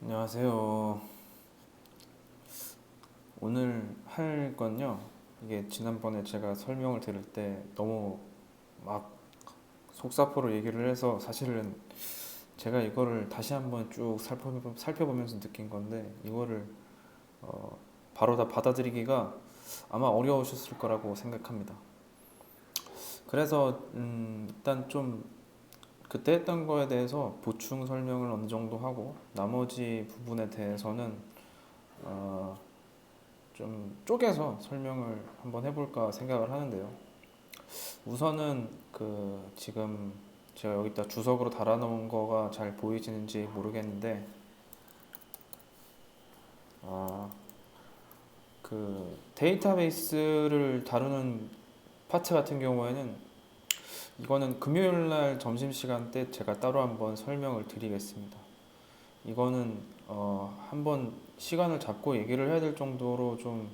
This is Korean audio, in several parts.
안녕하세요. 오늘 할 건요. 이게 지난번에 제가 설명을 들을 때 너무 막 속사포로 얘기를 해서 사실은 제가 이거를 다시 한번 쭉 살펴보면서 느낀 건데 이거를 어, 바로 다 받아들이기가 아마 어려우셨을 거라고 생각합니다. 그래서 일단 좀 그때 했던 거에 대해서 보충 설명을 어느 정도 하고 나머지 부분에 대해서는 어, 좀 쪼개서 설명을 한번 해볼까 생각을 하는데요. 우선은 그 지금 제가 여기다 주석으로 달아놓은 거가 잘 보이시는지 모르겠는데, 아, 그 데이터베이스를 다루는 파트 같은 경우에는 이거는 금요일 날 점심시간 때 제가 따로 한번 설명을 드리겠습니다. 이거는 한번 시간을 잡고 얘기를 해야 될 정도로 좀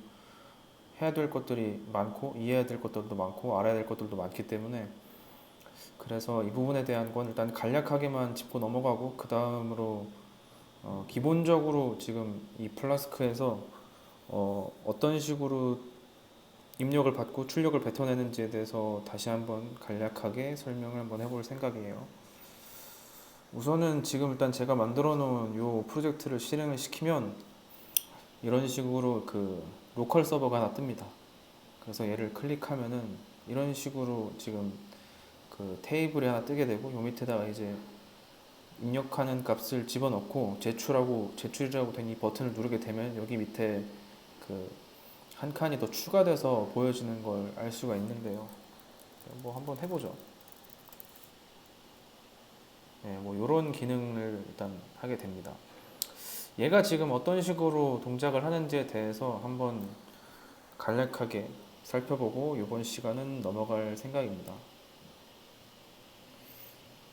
해야 될 것들이 많고 이해해야 될 것들도 많고 알아야 될 것들도 많기 때문에 그래서 이 부분에 대한 건 일단 간략하게만 짚고 넘어가고 그 다음으로 기본적으로 지금 이 플라스크에서 어떤 식으로 입력을 받고 출력을 뱉어내는지에 대해서 다시 한번 간략하게 설명을 한번 해볼 생각이에요. 우선은 지금 일단 제가 만들어 놓은 이 프로젝트를 실행을 시키면 이런 식으로 그 로컬 서버가 하나 뜹니다. 그래서 얘를 클릭하면은 이런 식으로 지금 그 테이블이 하나 뜨게 되고 요 밑에다가 이제 입력하는 값을 집어넣고 제출이라고 된 이 버튼을 누르게 되면 여기 밑에 그 한 칸이 더 추가돼서 보여지는 걸 알 수가 있는데요. 뭐 한번 해보죠. 네, 뭐 이런 기능을 일단 하게 됩니다. 얘가 지금 어떤 식으로 동작을 하는지에 대해서 한번 간략하게 살펴보고 이번 시간은 넘어갈 생각입니다.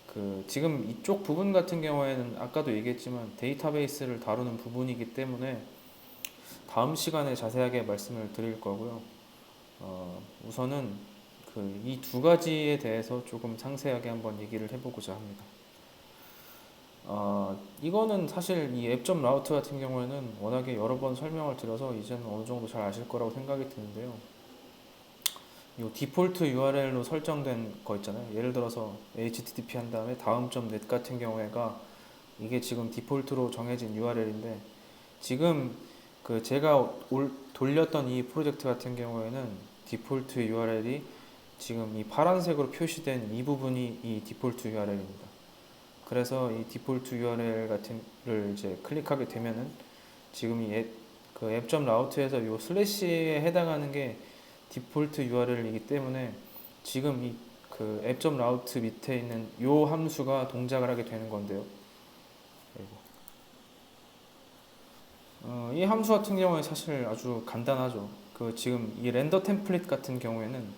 그 지금 이쪽 부분 같은 경우에는 아까도 얘기했지만 데이터베이스를 다루는 부분이기 때문에 다음 시간에 자세하게 말씀을 드릴 거고요. 우선은 그 이 두 가지에 대해서 조금 상세하게 한번 얘기를 해보고자 합니다. 이거는 사실 이 앱점 라우트 같은 경우에는 워낙에 여러 번 설명을 드려서 이제는 어느 정도 잘 아실 거라고 생각이 드는데요. 이 디폴트 URL로 설정된 거 있잖아요. 예를 들어서 HTTP 한 다음에 다음.net 같은 경우에가 이게 지금 디폴트로 정해진 URL인데 지금 그 제가 돌렸던 이 프로젝트 같은 경우에는 디폴트 URL이 지금 이 파란색으로 표시된 이 부분이 이 디폴트 URL입니다. 그래서 이 디폴트 URL 같은를 이제 클릭하게 되면은 지금 그 앱.라우트에서 이 슬래시에 해당하는 게 디폴트 URL이기 때문에 지금 이 그 앱.라우트 밑에 있는 이 함수가 동작을 하게 되는 건데요. 이 함수 같은 경우에 사실 아주 간단하죠. 그 지금 이 렌더 템플릿 같은 경우에는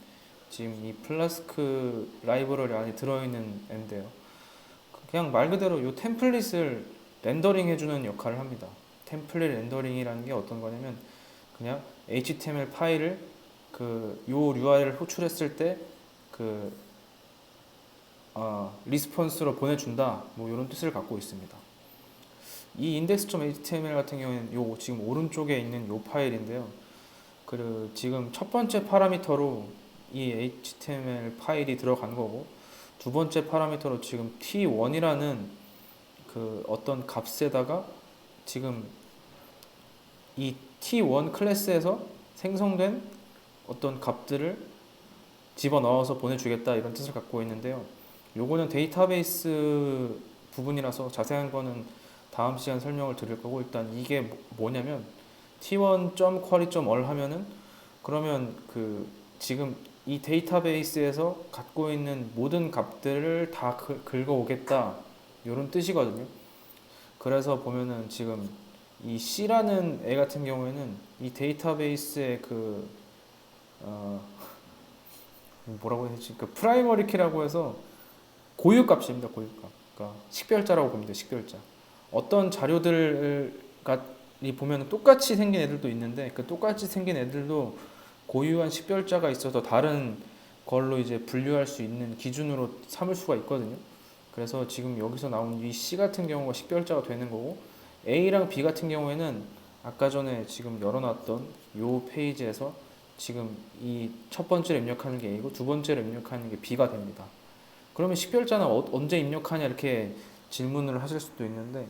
지금 이 플라스크 라이브러리 안에 들어있는 앤데요. 그냥 말 그대로 이 템플릿을 렌더링 해주는 역할을 합니다. 템플릿 렌더링이라는 게 어떤 거냐면 그냥 HTML 파일을 그 요 URL을 호출했을 때그 리스폰스로 보내준다 뭐 이런 뜻을 갖고 있습니다. 이 index.html 같은 경우에는 요 지금 오른쪽에 있는 요 파일인데요. 그 지금 첫 번째 파라미터로 이 HTML 파일이 들어간 거고 두 번째 파라미터로 지금 t1이라는 그 어떤 값에다가 지금 이 t1 클래스에서 생성된 어떤 값들을 집어넣어서 보내주겠다 이런 뜻을 갖고 있는데요. 요거는 데이터베이스 부분이라서 자세한 거는 다음 시간 설명을 드릴 거고 일단 이게 뭐냐면 t1.query.all 하면은 그러면 그 지금 이 데이터베이스에서 갖고 있는 모든 값들을 다 긁어오겠다 이런 뜻이거든요. 그래서 보면은 지금 이 C라는 애 같은 경우에는 이 데이터베이스의 그 뭐라고 해야 되지? 그 프라이머리 키라고 해서 고유값입니다. 고유값. 그러니까 식별자라고 보면 돼요. 식별자. 어떤 자료들이 보면 똑같이 생긴 애들도 있는데 그 똑같이 생긴 애들도 고유한 식별자가 있어서 다른 걸로 이제 분류할 수 있는 기준으로 삼을 수가 있거든요. 그래서 지금 여기서 나온 이 C 같은 경우가 식별자가 되는 거고 A랑 B 같은 경우에는 아까 전에 지금 열어놨던 요 페이지에서 지금 이 첫 번째로 입력하는 게 A고 두 번째로 입력하는 게 B가 됩니다. 그러면 식별자는 언제 입력하냐 이렇게 질문을 하실 수도 있는데,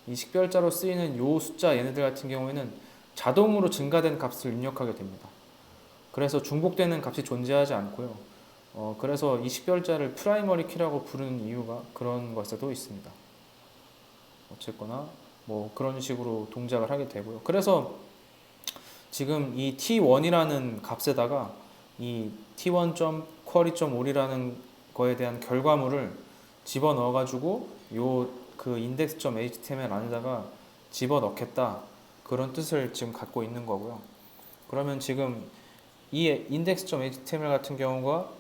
이 식별자로 쓰이는 요 숫자 얘네들 같은 경우에는 자동으로 증가된 값을 입력하게 됩니다. 그래서 중복되는 값이 존재하지 않고요. 그래서 이 식별자를 프라이머리 키라고 부르는 이유가 그런 것에도 있습니다. 어쨌거나 뭐 그런 식으로 동작을 하게 되고요. 그래서 지금 이 t1이라는 값에다가 이 t1.query.all이라는 거에 대한 결과물을 집어넣어 가지고 요 그 index.html 안에다가 집어넣겠다, 그런 뜻을 지금 갖고 있는 거고요. 그러면 지금 이 index.html 같은 경우가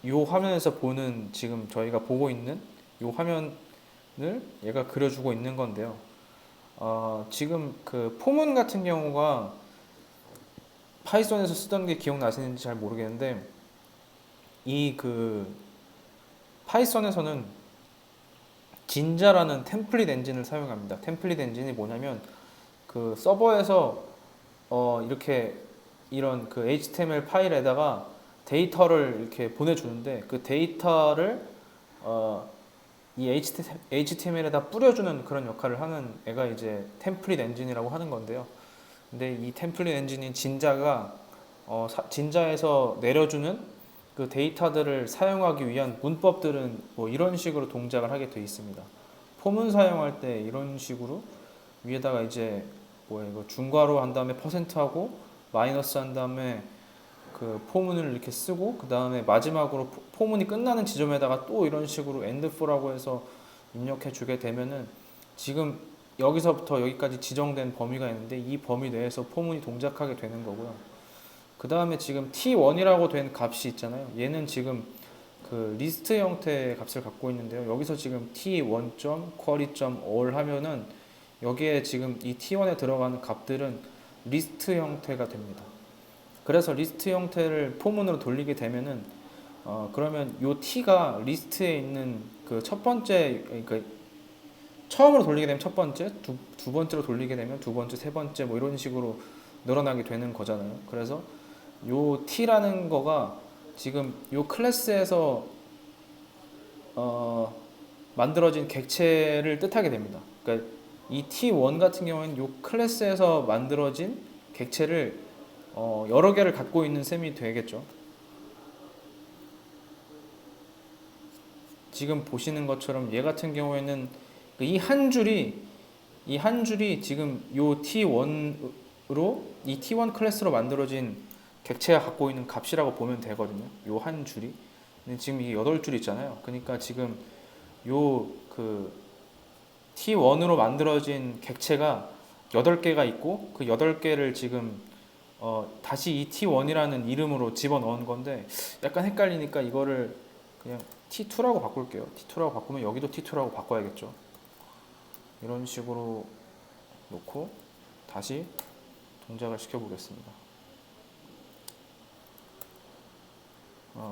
요 화면에서 보는, 지금 저희가 보고 있는 요 화면을 얘가 그려주고 있는 건데요. 지금 그 포문 같은 경우가 파이썬에서 쓰던 게 기억나시는지 잘 모르겠는데, 이 그 파이썬에서는 진자라는 템플릿 엔진을 사용합니다. 템플릿 엔진이 뭐냐면 그 서버에서 이렇게 이런 그 HTML 파일에다가 데이터를 이렇게 보내주는데, 그 데이터를 이 HTML에다 뿌려주는 그런 역할을 하는 애가 이제 템플릿 엔진이라고 하는 건데요. 근데 이 템플릿 엔진인 진자가 진자에서 내려주는 그 데이터들을 사용하기 위한 문법들은 뭐 이런 식으로 동작을 하게 되어 있습니다. 폼은 사용할 때 이런 식으로 위에다가 이제 뭐야 이거 중괄호 한 다음에 퍼센트하고 마이너스 한 다음에 그 포문을 이렇게 쓰고, 그 다음에 마지막으로 포문이 끝나는 지점에다가 또 이런 식으로 end4라고 해서 입력해 주게 되면은, 지금 여기서부터 여기까지 지정된 범위가 있는데 이 범위 내에서 포문이 동작하게 되는 거고요. 그 다음에 지금 t1이라고 된 값이 있잖아요. 얘는 지금 그 리스트 형태의 값을 갖고 있는데요. 여기서 지금 t1.query.all 하면은 여기에 지금 이 t1에 들어가는 값들은 리스트 형태가 됩니다. 그래서 리스트 형태를 포문으로 돌리게 되면은 그러면 요 t가 리스트에 있는 그 첫 번째, 그러니까 처음으로 돌리게 되면 첫 번째, 두 번째로 돌리게 되면 두 번째, 세 번째 뭐 이런 식으로 늘어나게 되는 거잖아요. 그래서 요 t라는 거가 지금 요 클래스에서 만들어진 객체를 뜻하게 됩니다. 그러니까 이 t1 같은 경우에는 요 클래스에서 만들어진 객체를 여러 개를 갖고 있는 셈이 되겠죠. 지금 보시는 것처럼 얘 같은 경우에는 이 한 줄이 지금 요 t1으로 이 t1 클래스로 만들어진 객체가 갖고 있는 값이라고 보면 되거든요. 요 한 줄이. 근데 지금 이게 8줄 있잖아요. 그러니까 지금 요 그 t1으로 만들어진 객체가 8개가 있고, 그 8개를 지금 다시 이 t1이라는 이름으로 집어넣은 건데, 약간 헷갈리니까 이거를 그냥 t2라고 바꿀게요. t2라고 바꾸면 여기도 t2라고 바꿔야겠죠. 이런 식으로 놓고 다시 동작을 시켜보겠습니다.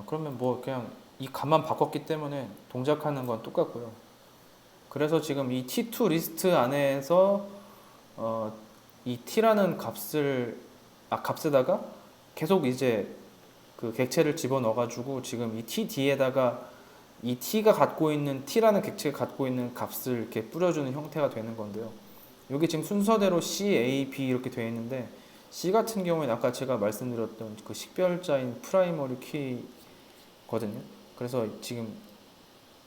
그러면 뭐 그냥 이 값만 바꿨기 때문에 동작하는 건 똑같고요. 그래서 지금 이 t2 리스트 안에서 이 t라는 값에다가 계속 이제 그 객체를 집어넣어가지고 지금 이 t 뒤에다가 이 t가 갖고 있는 t라는 객체가 갖고 있는 값을 이렇게 뿌려주는 형태가 되는 건데요. 여기 지금 순서대로 C, A, B 이렇게 되어 있는데, C 같은 경우에는 아까 제가 말씀드렸던 그 식별자인 프라이머리 키거든요. 그래서 지금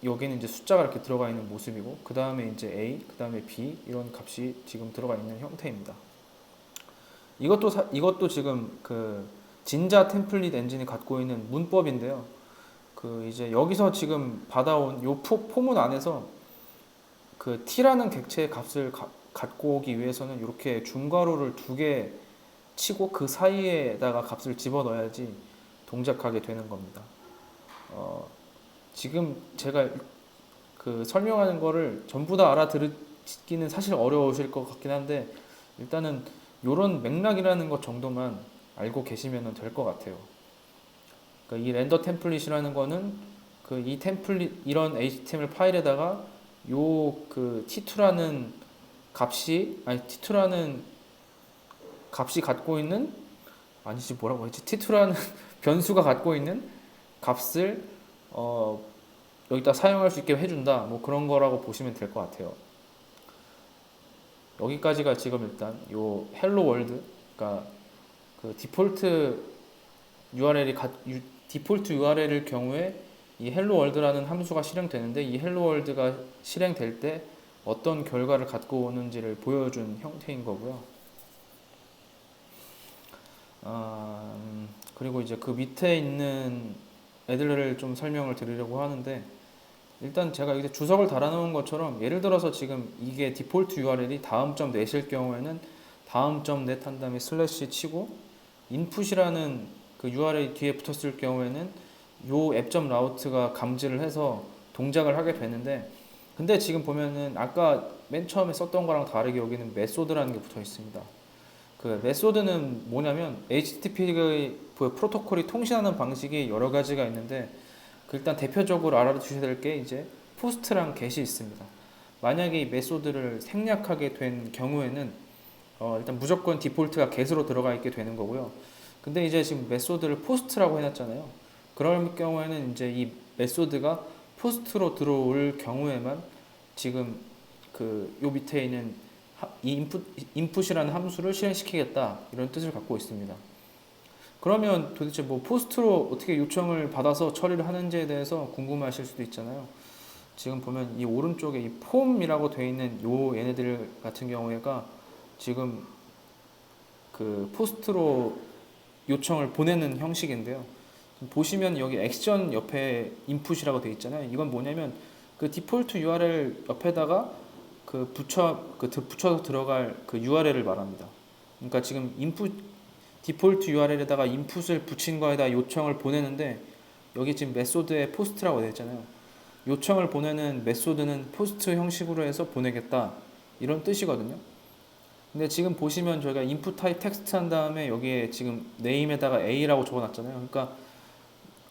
여기는 이제 숫자가 이렇게 들어가 있는 모습이고, 그 다음에 이제 A, 그 다음에 B 이런 값이 지금 들어가 있는 형태입니다. 이것도 지금 그 진자 템플릿 엔진이 갖고 있는 문법인데요. 그 이제 여기서 지금 받아온 요 포문 안에서 그 t라는 객체의 값을 갖고 오기 위해서는 이렇게 중괄호를 2개 치고 그 사이에다가 값을 집어넣어야지 동작하게 되는 겁니다. 지금 제가 그 설명하는 거를 전부 다 알아듣기는 사실 어려우실 것 같긴 한데, 일단은 이런 맥락이라는 것 정도만 알고 계시면 될 것 같아요. 그러니까 이 렌더 템플릿이라는 거는 그 이 템플릿 이런 HTML 파일에다가 요 그 t2라는 값이 아니 t2라는 값이 갖고 있는 아니지 뭐라고 했지 t2라는 변수가 갖고 있는 값을 여기다 사용할 수 있게 해준다 뭐 그런 거라고 보시면 될 것 같아요. 여기까지가 지금 일단 요 헬로 월드 그러니까 그 디폴트 URL일 경우에 이 헬로 월드라는 함수가 실행되는데 이 헬로 월드가 실행될 때 어떤 결과를 갖고 오는지를 보여준 형태인 거고요. 그리고 이제 그 밑에 있는 애들을 좀 설명을 드리려고 하는데 일단 제가 이제 주석을 달아놓은 것처럼 예를 들어서 지금 이게 디폴트 URL이 다음.net일 경우에는 다음.net 한 다음에 슬래시 치고 input이라는 그 URL 뒤에 붙었을 경우에는 요 app.route가 감지를 해서 동작을 하게 되는데 근데 지금 보면은 아까 맨 처음에 썼던 거랑 다르게 여기는 메소드라는 게 붙어 있습니다. 그 메소드는 뭐냐면 HTTP의 프로토콜이 통신하는 방식이 여러 가지가 있는데 일단 대표적으로 알아두셔야 될 게 이제 포스트랑 get이 있습니다. 만약에 이 메소드를 생략하게 된 경우에는 일단 무조건 디폴트가 get으로 들어가 있게 되는 거고요. 근데 이제 지금 메소드를 포스트라고 해놨잖아요. 그럴 경우에는 이제 이 메소드가 포스트로 들어올 경우에만 지금 그 요 밑에 있는 이 인풋이라는 함수를 실행시키겠다 이런 뜻을 갖고 있습니다. 그러면 도대체 뭐 포스트로 어떻게 요청을 받아서 처리를 하는지에 대해서 궁금하실 수도 있잖아요. 지금 보면 이 오른쪽에 이 폼이라고 되어 있는 요 얘네들 같은 경우에가 지금 그 포스트로 요청을 보내는 형식인데요. 보시면 여기 액션 옆에 인풋이라고 되어 있잖아요. 이건 뭐냐면 그 디폴트 URL 옆에다가 붙여서 들어갈 그 URL을 말합니다. 그러니까 지금 디폴트 URL에다가 인풋을 붙인 거에다 요청을 보내는데 여기 지금 메소드에 포스트라고 되어 있잖아요. 요청을 보내는 메소드는 포스트 형식으로 해서 보내겠다 이런 뜻이거든요. 근데 지금 보시면 저희가 input type text 한 다음에 여기에 지금 name에다가 a라고 적어놨잖아요. 그러니까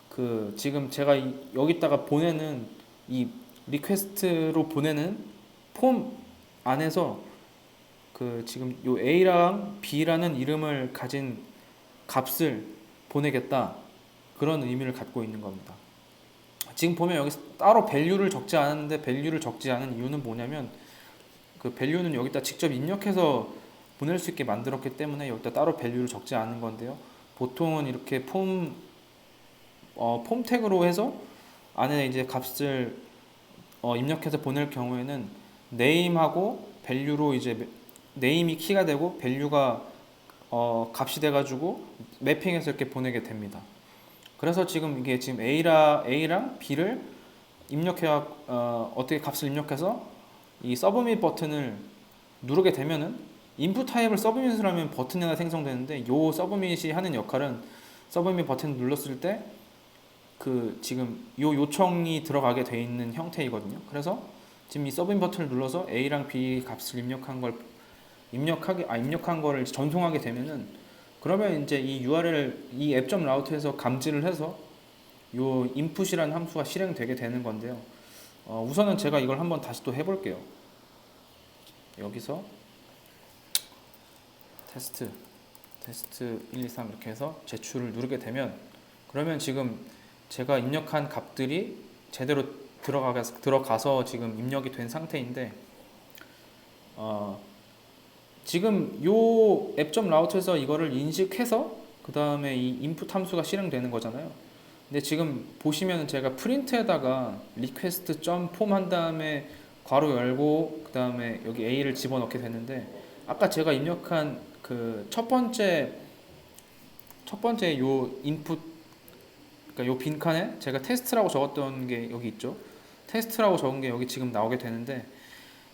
그 지금 제가 여기다가 보내는 이 리퀘스트로 보내는 폼 안에서 그 지금 요 a랑 b라는 이름을 가진 값을 보내겠다 그런 의미를 갖고 있는 겁니다. 지금 보면 여기 따로 value를 적지 않았는데 value를 적지 않은 이유는 뭐냐면 그 value는 여기다 직접 입력해서 보낼 수 있게 만들었기 때문에 여기다 따로 value를 적지 않은 건데요. 보통은 이렇게 폼 태그로 해서 안에 이제 값을 입력해서 보낼 경우에는 name하고 value로 이제 name이 키가 되고 value가 값이 돼가지고 매핑해서 이렇게 보내게 됩니다. 그래서 지금 이게 지금 A랑 B를 어떻게 값을 입력해서 이 서브밋 버튼을 누르게 되면은 인풋 타입을 서브밋을 하면 버튼이 하나 생성되는데 요 서브밋이 하는 역할은 서브밋 버튼을 눌렀을 때 그 지금 요 요청이 들어가게 돼 있는 형태이거든요. 그래서 지금 이 서브밋 버튼을 눌러서 A랑 B 값을 입력한 거를 전송하게 되면은 그러면 이제 이 URL 이 app.route에서 감지를 해서 요 input이라는 함수가 실행되게 되는 건데요. 우선은 제가 이걸 한번 다시 또 해볼게요. 여기서 테스트 1, 2, 3 이렇게 해서 제출을 누르게 되면 그러면 지금 제가 입력한 값들이 제대로 들어가서 지금 입력이 된 상태인데 지금 요 app.route에서 이거를 인식해서 그 다음에 이 input 함수가 실행되는 거잖아요. 근데 지금 보시면 제가 프린트에다가 request.form 한 다음에 괄호 열고 그 다음에 여기 a를 집어넣게 되는데 아까 제가 입력한 그 첫 번째 요 input 그러니까 요 빈칸에 제가 테스트라고 적었던 게 여기 있죠. 테스트라고 적은 게 여기 지금 나오게 되는데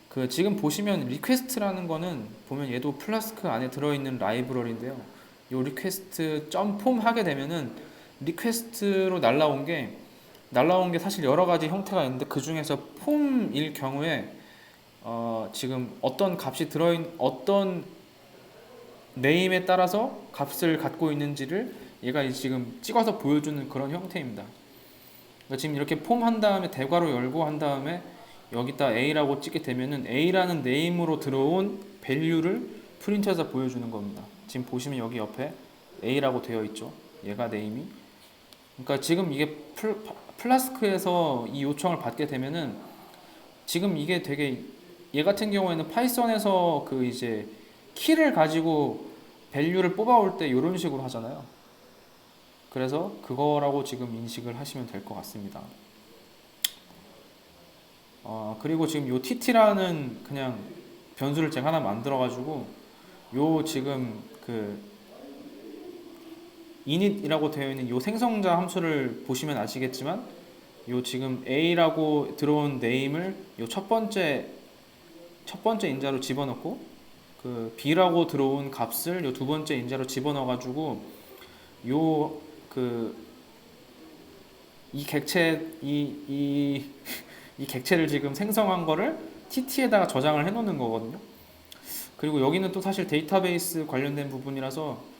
그 지금 보시면 리퀘스트라는 거는 보면 얘도 플라스크 안에 들어있는 라이브러리인데요. 요 리퀘스트 .form 하게 되면은 리퀘스트로 날라온 게 사실 여러 가지 형태가 있는데 그 중에서 폼일 경우에 지금 어떤 값이 어떤 네임에 따라서 값을 갖고 있는지를 얘가 지금 찍어서 보여주는 그런 형태입니다. 그러니까 지금 이렇게 폼 한 다음에 대괄호 열고 한 다음에 여기다 A라고 찍게 되면은 A라는 네임으로 들어온 밸류를 프린트해서 보여주는 겁니다. 지금 보시면 여기 옆에 A라고 되어 있죠. 얘가 네임이. 그러니까 지금 이게 플라스크에서 이 요청을 받게 되면은 지금 이게 되게 얘 같은 경우에는 파이썬에서 그 이제 키를 가지고 밸류를 뽑아올 때 이런 식으로 하잖아요. 그래서 그거라고 지금 인식을 하시면 될 것 같습니다. 그리고 지금 요 tt라는 그냥 변수를 제가 하나 만들어 가지고 요 지금 그 init이라고 되어 있는 요 생성자 함수를 보시면 아시겠지만 요 지금 a라고 들어온 name을 요 첫 번째 인자로 집어넣고 그 b라고 들어온 값을 요 두 번째 인자로 집어넣어 가지고 요 그 이 객체 이 객체를 지금 생성한 거를 tt에다가 저장을 해 놓는 거거든요. 그리고 여기는 또 사실 데이터베이스 관련된 부분이라서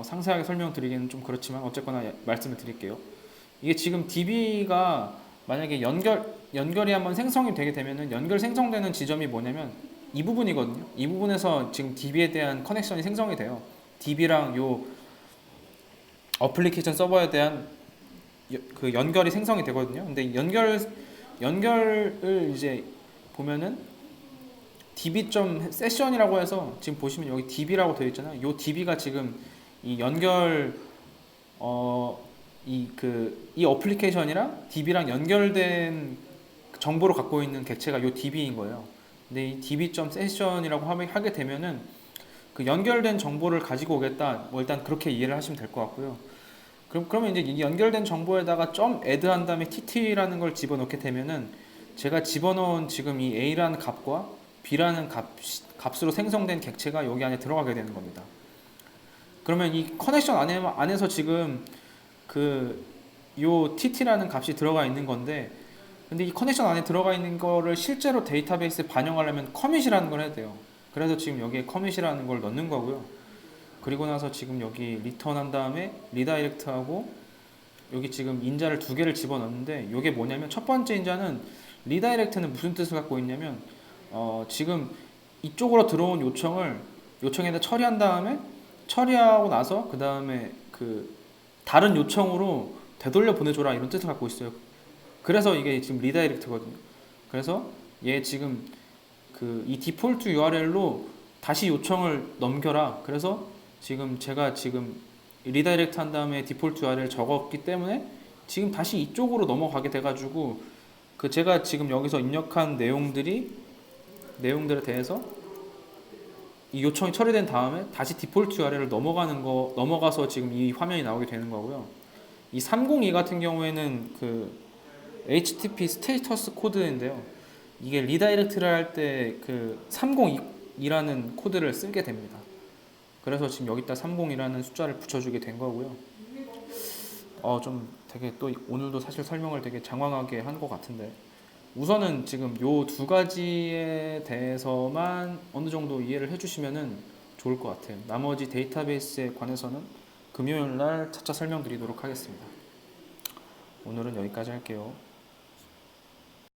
상세하게 설명드리기는 좀 그렇지만 어쨌거나 말씀을 드릴게요. 이게 지금 DB가 만약에 연결이 한번 생성이 되게 되면은 연결 생성되는 지점이 뭐냐면 이 부분이거든요. 이 부분에서 지금 DB에 대한 커넥션이 생성이 돼요. DB랑 요 어플리케이션 서버에 대한 그 연결이 생성이 되거든요. 근데 연결을 이제 보면은 db.session이라고 해서 지금 보시면 여기 db라고 되어 있잖아요. 요 db가 지금 이 연결 이 어플리케이션이랑 db랑 연결된 정보를 갖고 있는 객체가 요 db인 거예요. 근데 이 db.session이라고 하게 되면은 그 연결된 정보를 가지고 오겠다. 뭐 일단 그렇게 이해를 하시면 될 것 같고요. 그러면 이제 이 연결된 정보에다가 .add 한 다음에 tt라는 걸 집어넣게 되면은 제가 집어넣은 지금 이 a라는 값과 b라는 값으로 생성된 객체가 여기 안에 들어가게 되는 겁니다. 그러면 이 커넥션 안에서 지금 그 요 tt라는 값이 들어가 있는 건데 근데 이 커넥션 안에 들어가 있는 거를 실제로 데이터베이스에 반영하려면 커밋이라는 걸 해야 돼요. 그래서 지금 여기에 커밋이라는 걸 넣는 거고요. 그리고 나서 지금 여기 리턴 한 다음에 리다이렉트 하고 여기 지금 인자를 두 개를 집어넣는데 이게 뭐냐면 첫 번째 인자는 리다이렉트는 무슨 뜻을 갖고 있냐면 지금 이쪽으로 들어온 요청에다 처리한 다음에 처리하고 나서 그 다음에 그 다른 요청으로 되돌려 보내줘라 이런 뜻을 갖고 있어요. 그래서 이게 지금 리다이렉트거든요. 그래서 얘 지금 그 이 디폴트 URL로 다시 요청을 넘겨라. 그래서 지금 제가 지금 리다이렉트 한 다음에 디폴트 URL 적었기 때문에 지금 다시 이쪽으로 넘어가게 돼가지고 그 제가 지금 여기서 입력한 내용들에 대해서 이 요청이 처리된 다음에 다시 디폴트 URL을 넘어가서 지금 이 화면이 나오게 되는 거고요. 이 302 같은 경우에는 그 HTTP 스테이터스 코드인데요. 이게 리다이렉트를 할 때 그 302라는 코드를 쓰게 됩니다. 그래서 지금 여기다 302라는 숫자를 붙여주게 된 거고요. 좀 되게 또 오늘도 사실 설명을 되게 장황하게 한 것 같은데 우선은 지금 요 두 가지에 대해서만 어느 정도 이해를 해주시면은 좋을 것 같아요. 나머지 데이터베이스에 관해서는 금요일 날 차차 설명드리도록 하겠습니다. 오늘은 여기까지 할게요.